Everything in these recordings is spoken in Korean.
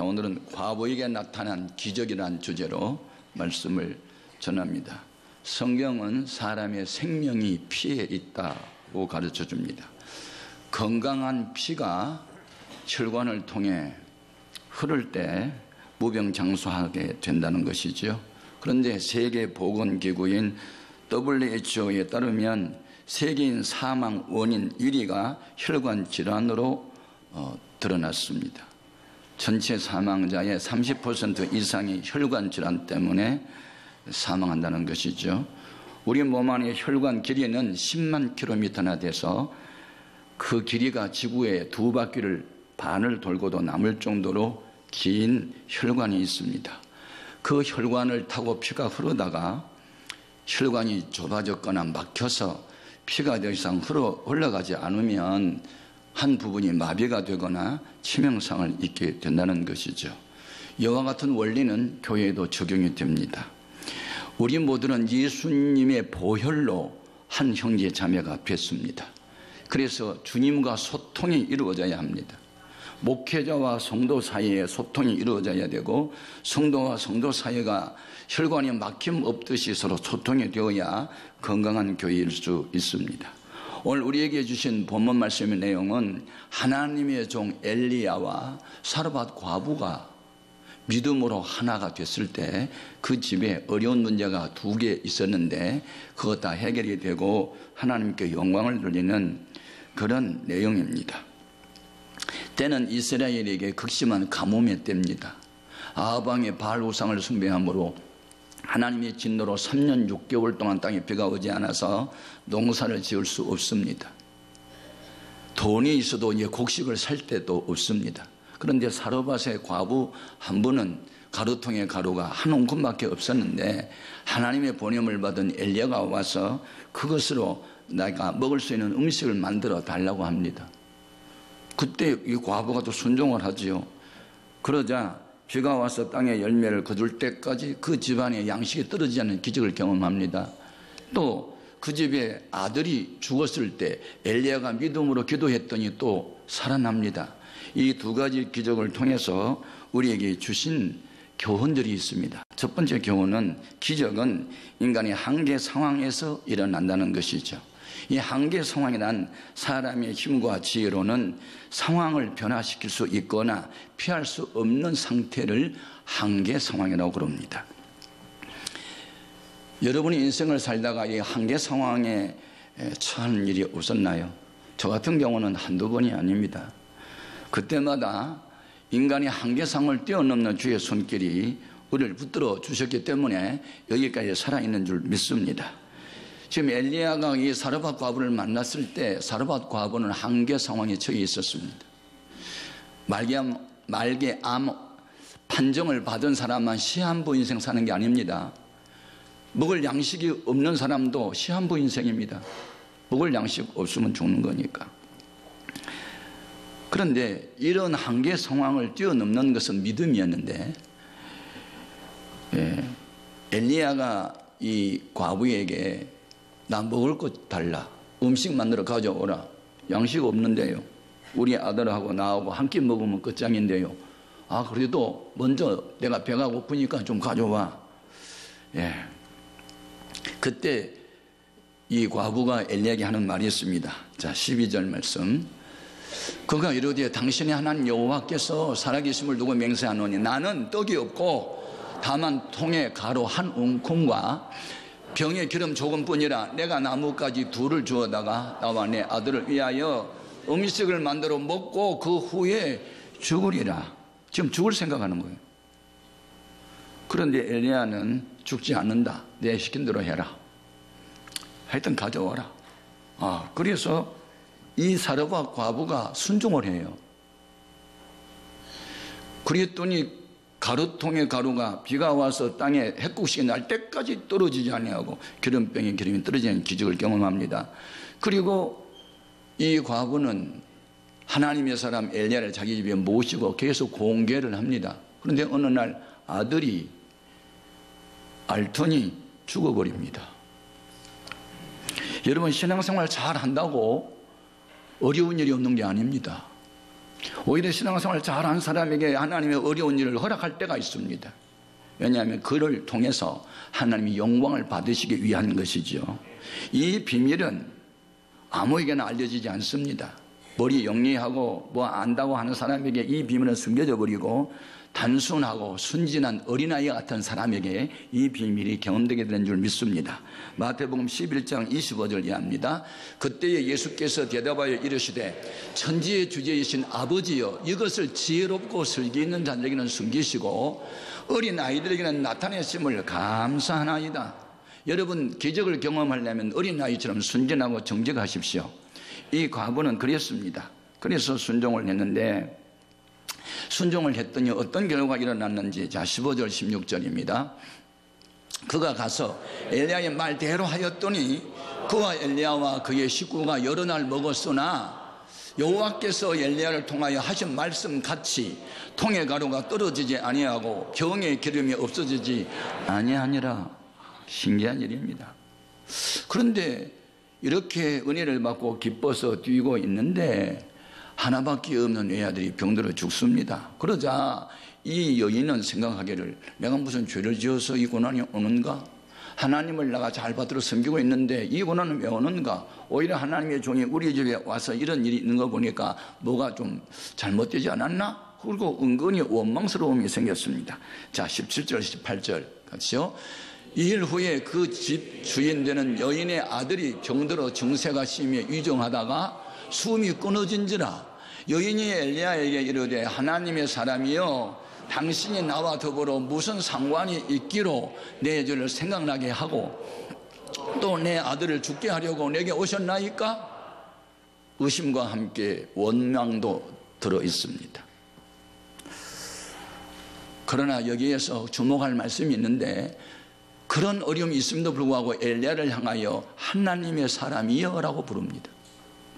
자, 오늘은 과부에게 나타난 기적이라는 주제로 말씀을 전합니다. 성경은 사람의 생명이 피에 있다고 가르쳐 줍니다. 건강한 피가 혈관을 통해 흐를 때 무병장수하게 된다는 것이죠. 그런데 세계보건기구인 WHO에 따르면 세계인 사망 원인 1위가 혈관 질환으로 드러났습니다. 전체 사망자의 30% 이상이 혈관 질환 때문에 사망한다는 것이죠. 우리 몸 안의 혈관 길이는 10만 킬로미터나 돼서 그 길이가 지구의 두 바퀴를 반을 돌고도 남을 정도로 긴 혈관이 있습니다. 그 혈관을 타고 피가 흐르다가 혈관이 좁아졌거나 막혀서 피가 더 이상 흘러가지 않으면 한 부분이 마비가 되거나 치명상을 입게 된다는 것이죠. 이와 같은 원리는 교회에도 적용이 됩니다. 우리 모두는 예수님의 보혈로 한 형제 자매가 됐습니다. 그래서 주님과 소통이 이루어져야 합니다. 목회자와 성도 사이에 소통이 이루어져야 되고, 성도와 성도 사이가 혈관이 막힘 없듯이 서로 소통이 되어야 건강한 교회일 수 있습니다. 오늘 우리에게 주신 본문 말씀의 내용은 하나님의 종 엘리야와 사르밧 과부가 믿음으로 하나가 됐을 때 그 집에 어려운 문제가 2개 있었는데 그것 다 해결이 되고 하나님께 영광을 돌리는 그런 내용입니다. 때는 이스라엘에게 극심한 가뭄의 때입니다. 아합왕의 바알 우상을 숭배함으로 하나님의 진노로 3년 6개월 동안 땅에 비가 오지 않아서 농사를 지을 수 없습니다. 돈이 있어도 이제 곡식을 살 때도 없습니다. 그런데 사르밧의 과부 한 분은 가루통에 가루가 한 움큼밖에 없었는데 하나님의 보냄을 받은 엘리야가 와서 그것으로 내가 먹을 수 있는 음식을 만들어 달라고 합니다. 그때 이 과부가 또 순종을 하지요. 그러자 비가 와서 땅에 열매를 거둘 때까지 그 집안에 양식이 떨어지지 않는 기적을 경험합니다. 또 그 집에 아들이 죽었을 때 엘리야가 믿음으로 기도했더니 또 살아납니다. 이 2가지 기적을 통해서 우리에게 주신 교훈들이 있습니다. 첫 번째 교훈은, 기적은 인간의 한계 상황에서 일어난다는 것이죠. 이 한계 상황이란 사람의 힘과 지혜로는 상황을 변화시킬 수 있거나 피할 수 없는 상태를 한계 상황이라고 그럽니다. 여러분이 인생을 살다가 이 한계 상황에 처한 일이 없었나요? 저 같은 경우는 한두 번이 아닙니다. 그때마다 인간의 한계 상황을 뛰어넘는 주의 손길이 우리를 붙들어 주셨기 때문에 여기까지 살아있는 줄 믿습니다. 지금 엘리야가 이 사르밧 과부를 만났을 때 사르밧 과부는 한계 상황에 처해 있었습니다. 말기암 판정을 받은 사람만 시한부 인생 사는 게 아닙니다. 먹을 양식이 없는 사람도 시한부 인생입니다. 먹을 양식 없으면 죽는 거니까. 그런데 이런 한계 상황을 뛰어넘는 것은 믿음이었는데, 엘리야가 이 과부에게 나 먹을 것 달라, 음식 만들어 가져오라, 양식 없는데요, 우리 아들하고 나하고 한 끼 먹으면 끝장인데요, 아 그래도 먼저 내가 배가 고프니까 좀 가져와. 그때 이 과부가 엘리야에게 하는 말이 있습니다. 자, 12절 말씀. 그가 이르되 당신의 하나님 여호와께서 살아계심을 두고 맹세하노니 나는 떡이 없고 다만 통에 가루 한 움큼과 병에 기름 조금뿐이라 내가 나뭇가지 2를 주어다가 나와 내 아들을 위하여 음식을 만들어 먹고 그 후에 죽으리라. 지금 죽을 생각하는 거예요. 그런데 엘리야는 죽지 않는다. 내 시킨 대로 해라. 하여튼 가져와라. 그래서 이 사르밧 과부가 순종을 해요. 그랬더니 가루통에 가루가 비가 와서 땅에 햇국식이 날 때까지 떨어지지 아니하고 기름병에 기름이 떨어지는 기적을 경험합니다. 그리고 이 과부는 하나님의 사람 엘리야를 자기 집에 모시고 계속 공개를 합니다. 그런데 어느 날 아들이 앓더니 죽어버립니다. 여러분, 신앙생활 잘 한다고 어려운 일이 없는 게 아닙니다. 오히려 신앙생활 잘하는 사람에게 하나님의 어려운 일을 허락할 때가 있습니다. 왜냐하면 그를 통해서 하나님이 영광을 받으시기 위한 것이죠. 이 비밀은 아무에게나 알려지지 않습니다. 머리 영리하고 뭐 안다고 하는 사람에게 이 비밀은 숨겨져 버리고 단순하고 순진한 어린아이 같은 사람에게 이 비밀이 경험되게 되는 줄 믿습니다. 마태복음 11장 25절 이하입니다. 그때에 예수께서 대답하여 이르시되 천지의 주제이신 아버지여, 이것을 지혜롭고 슬기 있는 자들에게는 숨기시고 어린아이들에게는 나타내심을 감사하나이다. 여러분, 기적을 경험하려면 어린아이처럼 순진하고 정직하십시오. 이 과부는 그랬습니다. 그래서 순종을 했는데, 순종을 했더니 어떤 결과가 일어났는지, 자 15절 16절입니다. 그가 가서 엘리야의 말대로 하였더니 그와 엘리야와 그의 식구가 여러 날 먹었으나 여호와께서 엘리야를 통하여 하신 말씀 같이 통의 가루가 떨어지지 아니하고 경의 기름이 없어지지 아니하니라. 신기한 일입니다. 그런데 이렇게 은혜를 받고 기뻐서 뛰고 있는데 하나밖에 없는 외아들이 병들어 죽습니다. 그러자 이 여인은 생각하기를, 내가 무슨 죄를 지어서 이 고난이 오는가? 하나님을 내가 잘 받들어 섬기고 있는데 이 고난은 왜 오는가? 오히려 하나님의 종이 우리 집에 와서 이런 일이 있는 거 보니까 뭐가 좀 잘못되지 않았나? 그리고 은근히 원망스러움이 생겼습니다. 자 17절 18절 같이요. 2일 후에 그 집 주인 되는 여인의 아들이 병들어 증세가 심히 위중하다가 숨이 끊어진지라. 여인이 엘리야에게 이르되 하나님의 사람이여, 당신이 나와 더불어 무슨 상관이 있기로 내 죄를 생각나게 하고 또 내 아들을 죽게 하려고 내게 오셨나이까? 의심과 함께 원망도 들어 있습니다. 그러나 여기에서 주목할 말씀이 있는데, 그런 어려움이 있음에도 불구하고 엘리야를 향하여 하나님의 사람이여 라고 부릅니다.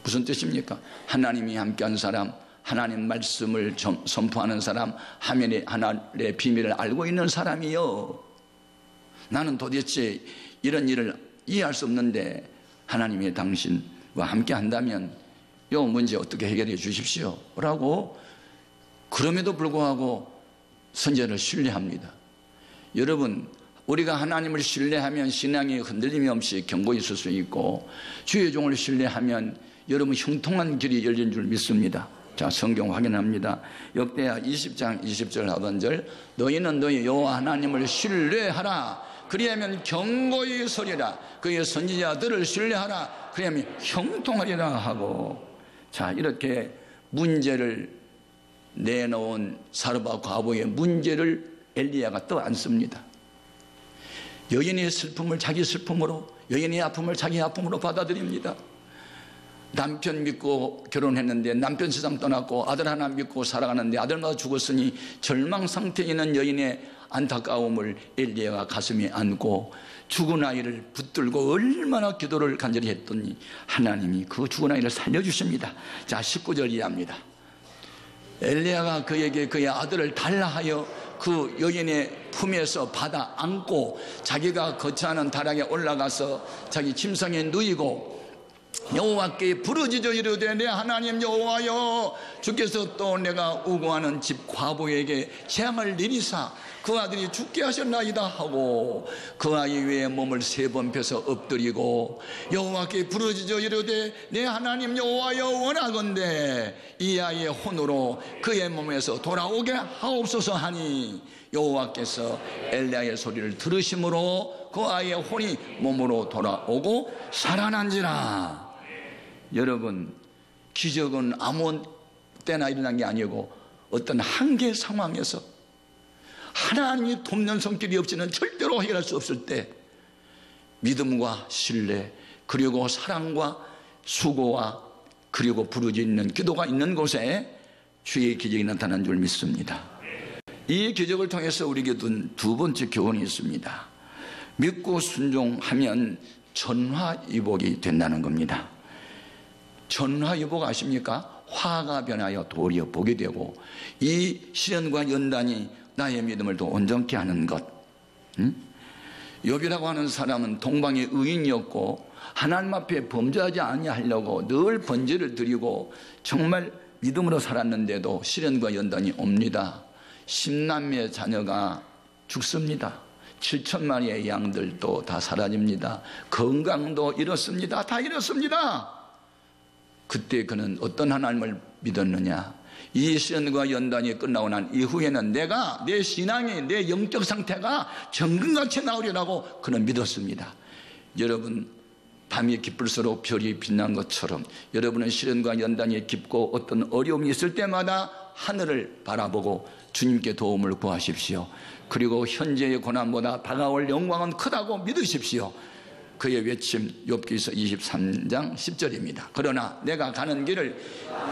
무슨 뜻입니까? 하나님이 함께한 사람, 하나님 말씀을 선포하는 사람, 하나님의 비밀을 알고 있는 사람이요. 나는 도대체 이런 일을 이해할 수 없는데 하나님이 당신과 함께 한다면 이 문제 어떻게 해결해 주십시오 라고, 그럼에도 불구하고 선제를 신뢰합니다. 여러분, 우리가 하나님을 신뢰하면 신앙이 흔들림이 없이 견고히 있을 수 있고, 주의 종을 신뢰하면 여러분 형통한 길이 열린 줄 믿습니다. 자, 성경 확인합니다. 역대하 20장 20절 하반절, 너희는 너희 여호와 하나님을 신뢰하라. 그리하면 견고히 서리라. 그의 선지자들을 신뢰하라. 그리하면 형통하리라 하고, 자, 이렇게 문제를 내놓은 사르밧 과부의 문제를 엘리야가 떠안습니다. 여인의 슬픔을 자기 슬픔으로, 여인의 아픔을 자기 아픔으로 받아들입니다. 남편 믿고 결혼했는데 남편 세상 떠났고, 아들 하나 믿고 살아가는데 아들마다 죽었으니 절망 상태에 있는 여인의 안타까움을 엘리야가 가슴에 안고 죽은 아이를 붙들고 얼마나 기도를 간절히 했더니 하나님이 그 죽은 아이를 살려주십니다. 자 19절 이해합니다. 엘리야가 그에게 그의 아들을 달라 하여 그 여인의 품에서 받아 안고 자기가 거처하는 다락에 올라가서 자기 침상에 누이고 여호와께 부르짖어 이르되 내 하나님 여호와여, 주께서 또 내가 우고하는 집 과부에게 재앙을 내리사 그 아들이 죽게 하셨나이다 하고 그 아이 위에 몸을 3번 펴서 엎드리고 여호와께 부르짖어 이르되 내 하나님 여호와여, 원하건대 이 아이의 혼으로 그의 몸에서 돌아오게 하옵소서 하니 여호와께서 엘리야의 소리를 들으심으로 그 아이의 혼이 몸으로 돌아오고 살아난지라. 여러분, 기적은 아무 때나 일어난 게 아니고 어떤 한계 상황에서 하나님이 돕는 손길이 없이는 절대로 해결할 수 없을 때 믿음과 신뢰, 그리고 사랑과 수고와 그리고 부르짖는 기도가 있는 곳에 주의 기적이 나타난 줄 믿습니다. 이 기적을 통해서 우리에게 둔 두 번째 교훈이 있습니다. 믿고 순종하면 전화위복이 된다는 겁니다. 전화위복 아십니까? 화가 변하여 도리어 복이 되고, 이 시련과 연단이 나의 믿음을 더 온전케 하는 것. 욥이라고 하는 사람은 동방의 의인이었고 하나님 앞에 범죄하지 아니하려고 늘 번제를 드리고 정말 믿음으로 살았는데도 시련과 연단이 옵니다. 10남매 자녀가 죽습니다. 7천마리의 양들도 다 사라집니다. 건강도 잃었습니다. 다 잃었습니다. 그때 그는 어떤 하나님을 믿었느냐? 이 시련과 연단이 끝나고 난 이후에는 내가 내 신앙이 내 영적 상태가 정금같이 나오리라고 그는 믿었습니다. 여러분, 밤이 깊을수록 별이 빛난 것처럼 여러분은 시련과 연단이 깊고 어떤 어려움이 있을 때마다 하늘을 바라보고 주님께 도움을 구하십시오. 그리고 현재의 고난보다 다가올 영광은 크다고 믿으십시오. 그의 외침 욥기서 23장 10절입니다. 그러나 내가 가는 길을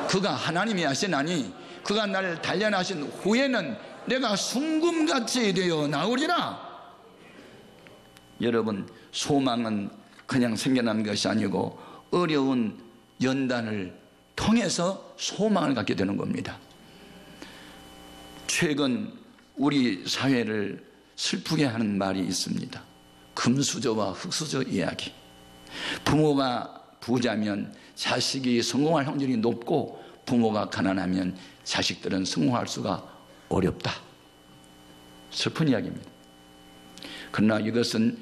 그가 하나님이 하시나니 그가 나를 단련하신 후에는 내가 순금같이 되어 나오리라. 여러분, 소망은 그냥 생겨난 것이 아니고 어려운 연단을 통해서 소망을 갖게 되는 겁니다. 최근 우리 사회를 슬프게 하는 말이 있습니다. 금수저와 흙수저 이야기. 부모가 부자면 자식이 성공할 확률이 높고 부모가 가난하면 자식들은 성공할 수가 어렵다. 슬픈 이야기입니다. 그러나 이것은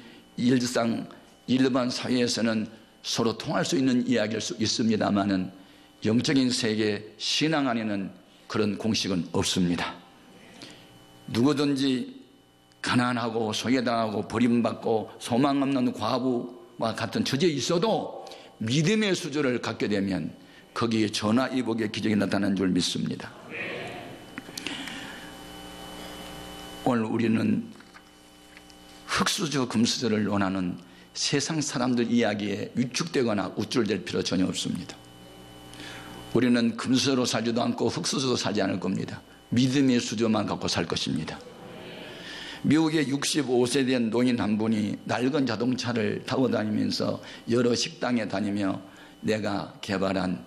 일반 사회에서는 서로 통할 수 있는 이야기일 수 있습니다만은 영적인 세계 신앙 안에는 그런 공식은 없습니다. 누구든지 가난하고 소외당하고 버림받고 소망 없는 과부와 같은 처지에 있어도 믿음의 수저를 갖게 되면 거기에 전화위복의 기적이 나타나는 줄 믿습니다. 오늘 우리는 흙수저 금수저를 원하는 세상 사람들 이야기에 위축되거나 우쭐될 필요 전혀 없습니다. 우리는 금수저로 살지도 않고 흙수저로 살지 않을 겁니다. 믿음의 수저만 갖고 살 것입니다. 미국의 65세 된 노인 한 분이 낡은 자동차를 타고 다니면서 여러 식당에 다니며 내가 개발한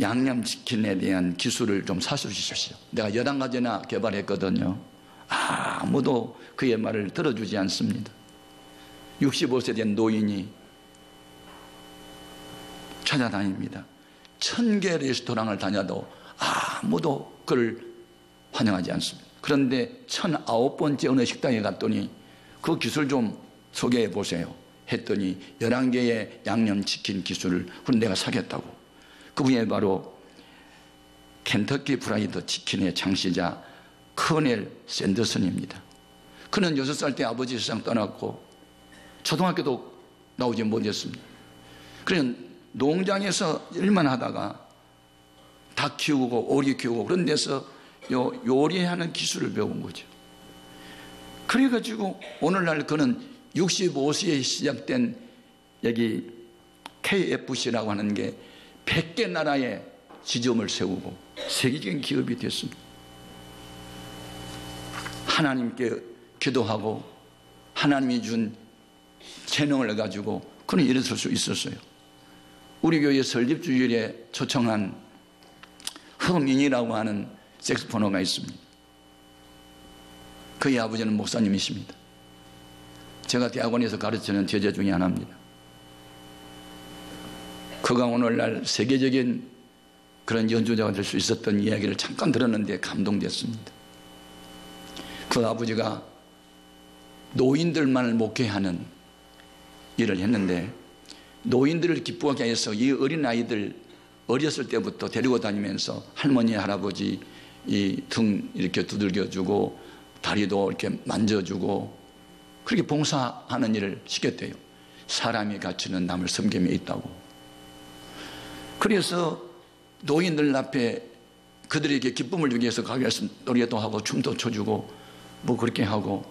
양념치킨에 대한 기술을 좀 사주십시오. 내가 11가지나 개발했거든요. 아무도 그의 말을 들어주지 않습니다. 65세 된 노인이 찾아다닙니다. 1000개 레스토랑을 다녀도 아무도 그를 환영하지 않습니다. 그런데 1009번째 어느 식당에 갔더니 그 기술 좀 소개해 보세요 했더니 11개의 양념치킨 기술을 그럼 내가 사겠다고. 그분이 바로 켄터키 프라이드 치킨의 창시자 커넬 샌더슨입니다. 그는 6살 때 아버지 세상 떠났고 초등학교도 나오지 못했습니다. 그래서 농장에서 일만 하다가 닭 키우고 오리 키우고 그런 데서 요리하는 기술을 배운 거죠. 그래가지고 오늘날 그는 65세에 시작된 여기 KFC라고 하는 게 100개 나라에 지점을 세우고 세계적인 기업이 됐습니다. 하나님께 기도하고 하나님이 준 재능을 가지고 그는 일어설 수 있었어요. 우리 교회 설립주일에 초청한 허민이라고 하는 색소포너가 있습니다. 그의 아버지는 목사님이십니다. 제가 대학원에서 가르치는 제자 중에 하나입니다. 그가 오늘날 세계적인 그런 연주자가 될 수 있었던 이야기를 잠깐 들었는데 감동됐습니다. 그 아버지가 노인들만을 목회하는 일을 했는데 노인들을 기쁘게 해서 이 어린아이들 어렸을 때부터 데리고 다니면서 할머니 할아버지 이 등 이렇게 두들겨주고 다리도 이렇게 만져주고 그렇게 봉사하는 일을 시켰대요. 사람이 갇히는 남을 섬김에 있다고. 그래서 노인들 앞에 그들에게 기쁨을 주기 위해서 가게 해서 노래도 하고 춤도 춰주고 뭐 그렇게 하고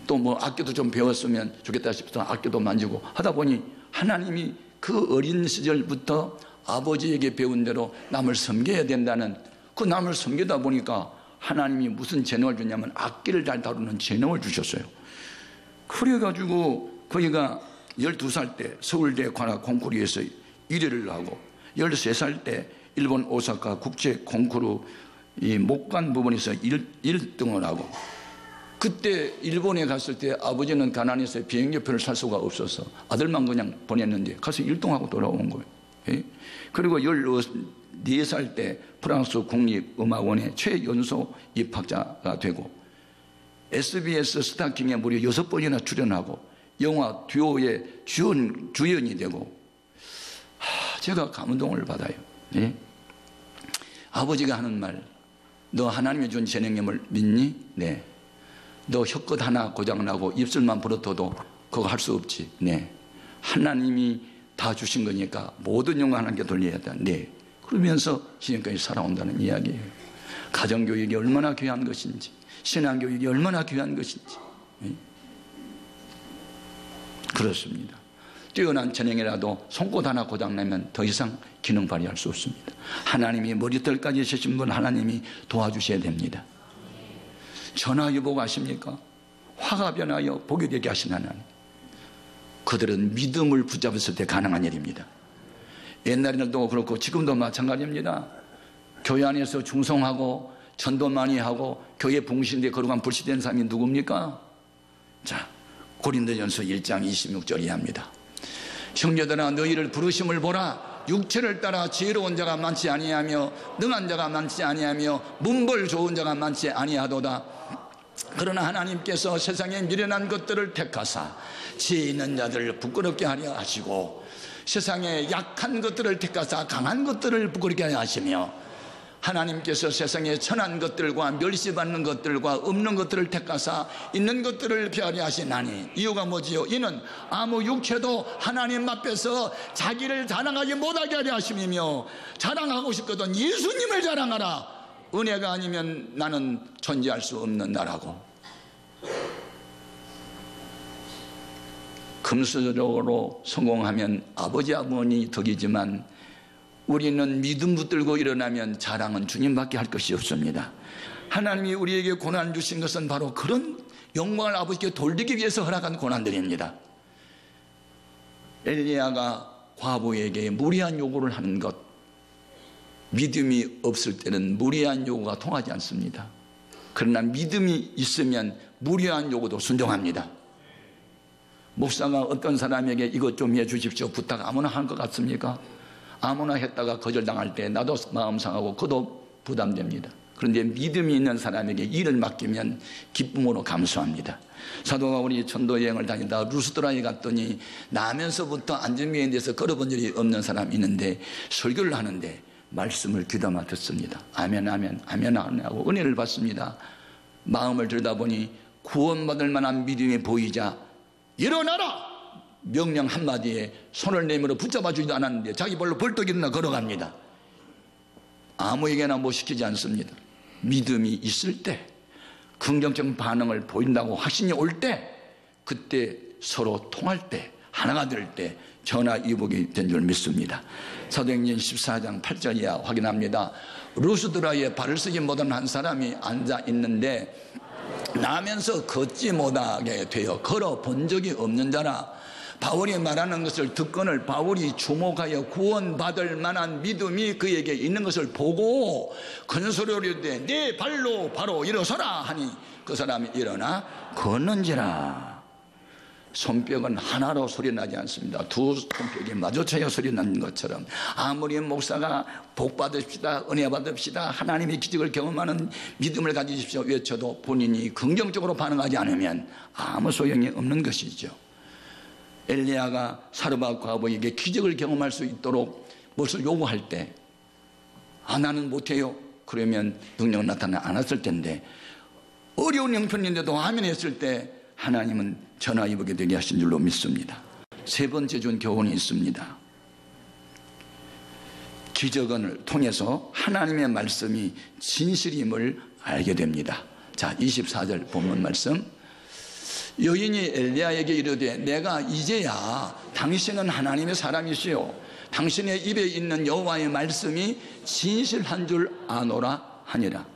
또 뭐 악기도 좀 배웠으면 좋겠다 싶어서 악기도 만지고 하다 보니 하나님이 그 어린 시절부터 아버지에게 배운 대로 남을 섬겨야 된다는 그 남을 섬기다 보니까 하나님이 무슨 재능을 주냐면 악기를 잘 다루는 재능을 주셨어요. 그래가지고 그이가 12살 때 서울대 관악 콩쿠르에서 1위를 하고 13살 때 일본 오사카 국제 콩쿠르 이 목관 부분에서 1등을 하고 그때 일본에 갔을 때 아버지는 가난해서 비행기표를 살 수가 없어서 아들만 그냥 보냈는데 가서 1등하고 돌아온 거예요. 예? 그리고 14살 때 프랑스 국립음악원의 최연소 입학자가 되고 SBS 스타킹에 무려 6번이나 출연하고 영화 듀오의 주연이 되고, 제가 감동을 받아요. 예? 아버지가 하는 말, 너 하나님이 준 재능님을 믿니? 네. 너 혀끝 하나 고장나고 입술만 부러터도 그거 할 수 없지. 네. 하나님이 다 주신 거니까 모든 영광 하나님께 돌려야 돼. 네. 그러면서 지금까지 살아온다는 이야기예요. 가정교육이 얼마나 귀한 것인지, 신앙교육이 얼마나 귀한 것인지. 네. 그렇습니다. 뛰어난 재능이라도 손끝 하나 고장나면 더 이상 기능 발휘할 수 없습니다. 하나님이 머리털까지 주신 분 하나님이 도와주셔야 됩니다. 전화위복 아십니까? 화가 변하여 복이 되게 하신 하나님. 그들은 믿음을 붙잡았을 때 가능한 일입니다. 옛날에도 그렇고 지금도 마찬가지입니다. 교회 안에서 충성하고 전도 많이 하고 교회 봉신대 거룩한 불시된 사람이 누굽니까? 자, 고린도전서 1장 26절이 합니다. 형제들아, 너희를 부르심을 보라. 육체를 따라 지혜로운 자가 많지 아니하며 능한 자가 많지 아니하며 문벌 좋은 자가 많지 아니하도다. 그러나 하나님께서 세상에 미련한 것들을 택하사 지혜 있는 자들을 부끄럽게 하려 하시고, 세상에 약한 것들을 택하사 강한 것들을 부끄럽게 하려 하시며, 하나님께서 세상에 천한 것들과 멸시받는 것들과 없는 것들을 택하사 있는 것들을 피하려 하시나니, 이유가 뭐지요? 이는 아무 육체도 하나님 앞에서 자기를 자랑하지 못하게 하려 하심이며, 자랑하고 싶거든 예수님을 자랑하라. 은혜가 아니면 나는 존재할 수 없는 나라고. 금수저로 성공하면 아버지 어머니 덕이지만, 우리는 믿음 붙들고 일어나면 자랑은 주님밖에 할 것이 없습니다. 하나님이 우리에게 고난 주신 것은 바로 그런 영광을 아버지께 돌리기 위해서 허락한 고난들입니다. 엘리야가 과부에게 무리한 요구를 하는 것, 믿음이 없을 때는 무리한 요구가 통하지 않습니다. 그러나 믿음이 있으면 무리한 요구도 순종합니다. 목사가 어떤 사람에게 이것 좀 해주십시오 부탁 아무나 할 것 같습니까? 아무나 했다가 거절당할 때 나도 마음 상하고 그도 부담됩니다. 그런데 믿음이 있는 사람에게 일을 맡기면 기쁨으로 감수합니다. 사도가 우리 전도 여행을 다니다 루스드라에 갔더니 나면서부터 안전병에 대해서 걸어본 적이 없는 사람이 있는데, 설교를 하는데 말씀을 귀담아 듣습니다. 아멘 아멘 아멘 하고 은혜를 받습니다. 마음을 들여다보니 구원받을 만한 믿음이 보이자 일어나라! 명령 한마디에 손을 내밀어 붙잡아 주지도 않았는데 자기 발로 벌떡 일어나 걸어갑니다. 아무에게나 못 시키지 않습니다. 믿음이 있을 때, 긍정적 반응을 보인다고 확신이 올 때, 그때 서로 통할 때, 하나가 될 때 전화위복이 된 줄 믿습니다. 사도행전 14장 8절 이하 확인합니다. 루스드라에 발을 쓰지 못한 한 사람이 앉아 있는데 나면서 걷지 못하게 되어 걸어 본 적이 없는 자라. 바울이 말하는 것을 듣거늘 바울이 주목하여 구원받을 만한 믿음이 그에게 있는 것을 보고 큰 소리로 이르되 내 발로 바로 일어서라 하니 그 사람이 일어나 걷는지라. 손뼉은 하나로 소리나지 않습니다. 두 손뼉이 마주쳐야 소리나는 것처럼, 아무리 목사가 복 받읍시다, 은혜 받읍시다, 하나님의 기적을 경험하는 믿음을 가지십시오 외쳐도 본인이 긍정적으로 반응하지 않으면 아무 소용이 없는 것이죠. 엘리야가 사르밧 과부에게 기적을 경험할 수 있도록 무엇을 요구할 때, 나는 못해요. 그러면 능력은 나타나지 않았을 텐데, 어려운 형편인데도 아멘 했을 때 하나님은 전화위복이 되게 하신 줄로 믿습니다. 세 번째 준 교훈이 있습니다. 기적을 통해서 하나님의 말씀이 진실임을 알게 됩니다. 자, 24절 본문 말씀. 여인이 엘리야에게 이르되 내가 이제야 당신은 하나님의 사람이시요 당신의 입에 있는 여호와의 말씀이 진실한 줄 아노라 하니라.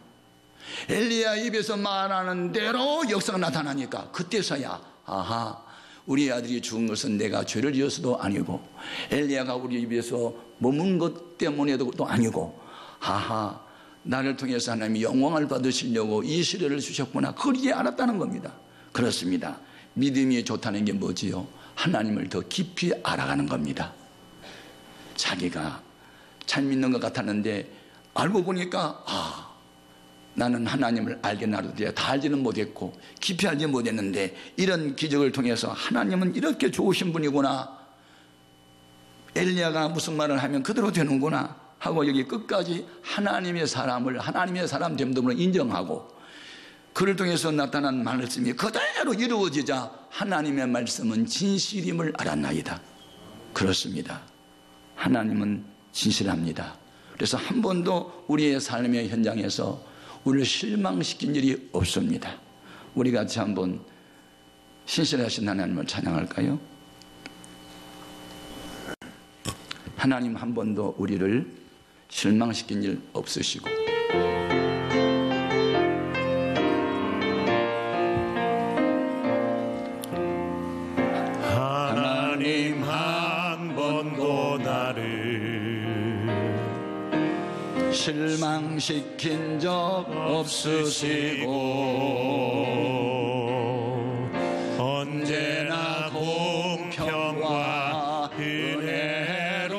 엘리야 입에서 말하는 대로 역사가 나타나니까 그때서야 아하, 우리 아들이 죽은 것은 내가 죄를 지어서도 아니고 엘리야가 우리 입에서 머문 것 때문에도 또 아니고, 아하, 나를 통해서 하나님이 영광을 받으시려고 이 시련을 주셨구나, 그걸 이제 알았다는 겁니다. 그렇습니다. 믿음이 좋다는 게 뭐지요? 하나님을 더 깊이 알아가는 겁니다. 자기가 잘 믿는 것 같았는데 알고 보니까 나는 하나님을 알게 나르되 다 알지는 못했고 깊이 알지 못했는데 이런 기적을 통해서 하나님은 이렇게 좋으신 분이구나, 엘리야가 무슨 말을 하면 그대로 되는구나 하고 여기 끝까지 하나님의 사람 됨됨으로 인정하고 그를 통해서 나타난 말씀이 그대로 이루어지자 하나님의 말씀은 진실임을 알았나이다. 그렇습니다. 하나님은 진실합니다. 그래서 한 번도 우리의 삶의 현장에서 우리를 실망시킨 일이 없습니다. 우리 같이 한번 신실하신 하나님을 찬양할까요? 하나님 한 번도 우리를 실망시킨 일 없으시고 하나님 한 번도 나를 실망시킨 적 없으시고 언제나 공평과 은혜로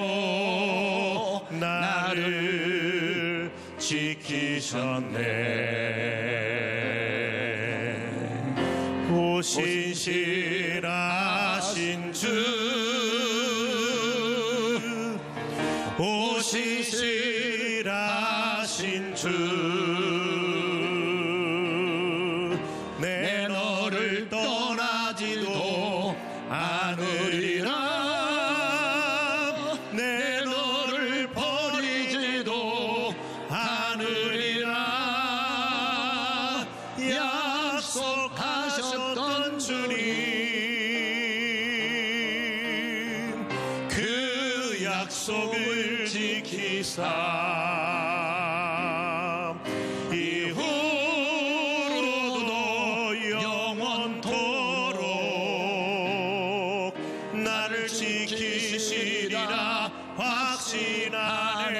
나를 지키셨네. 오 신실하신 주, 오 신실하신 주, 내 너를 떠나지도 않으리라, 내 너를 버리지도 않으리라 약속하셨던 주님, 그 약속을 지키사 이후로도 영원토록 나를 지키시리라 확신하네.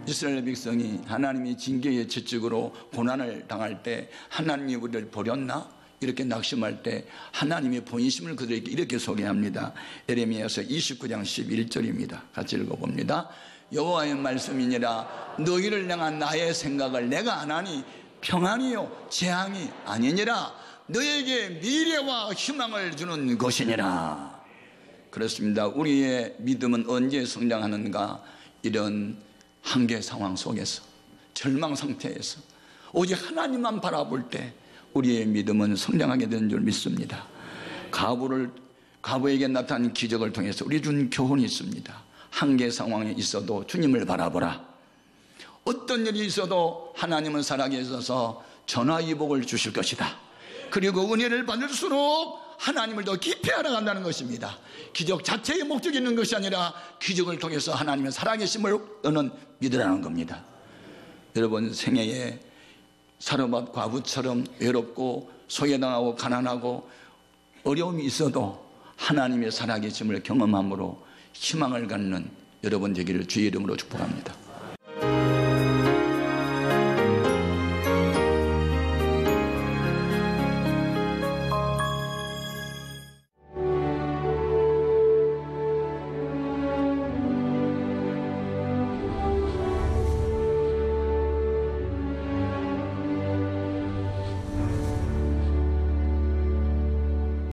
이스라엘 백성이 하나님이 징계의 채찍으로 고난을 당할 때 하나님이 우리를 버렸나? 이렇게 낙심할 때 하나님의 본심을 그들에게 이렇게 소개합니다. 에레미야서 29장 11절입니다. 같이 읽어봅니다. 여호와의 말씀이니라, 너희를 향한 나의 생각을 내가 안 하니 평안이요 재앙이 아니니라, 너에게 미래와 희망을 주는 것이니라. 그렇습니다. 우리의 믿음은 언제 성장하는가? 이런 한계 상황 속에서, 절망 상태에서 오직 하나님만 바라볼 때 우리의 믿음은 성장하게 되는 줄 믿습니다. 과부에게 나타난 기적을 통해서 우리 준 교훈이 있습니다. 한계 상황에 있어도 주님을 바라보라. 어떤 일이 있어도 하나님은 살아계셔서 전화위복을 주실 것이다. 그리고 은혜를 받을수록 하나님을 더 깊이 알아간다는 것입니다. 기적 자체의 목적이 있는 것이 아니라 기적을 통해서 하나님의 살아계심을 너는 믿으라는 겁니다. 여러분, 생애에 사르밧 과부처럼 외롭고 소외당하고 가난하고 어려움이 있어도 하나님의 살아계심을 경험함으로 희망을 갖는 여러분 되기를 주의 이름으로 축복합니다.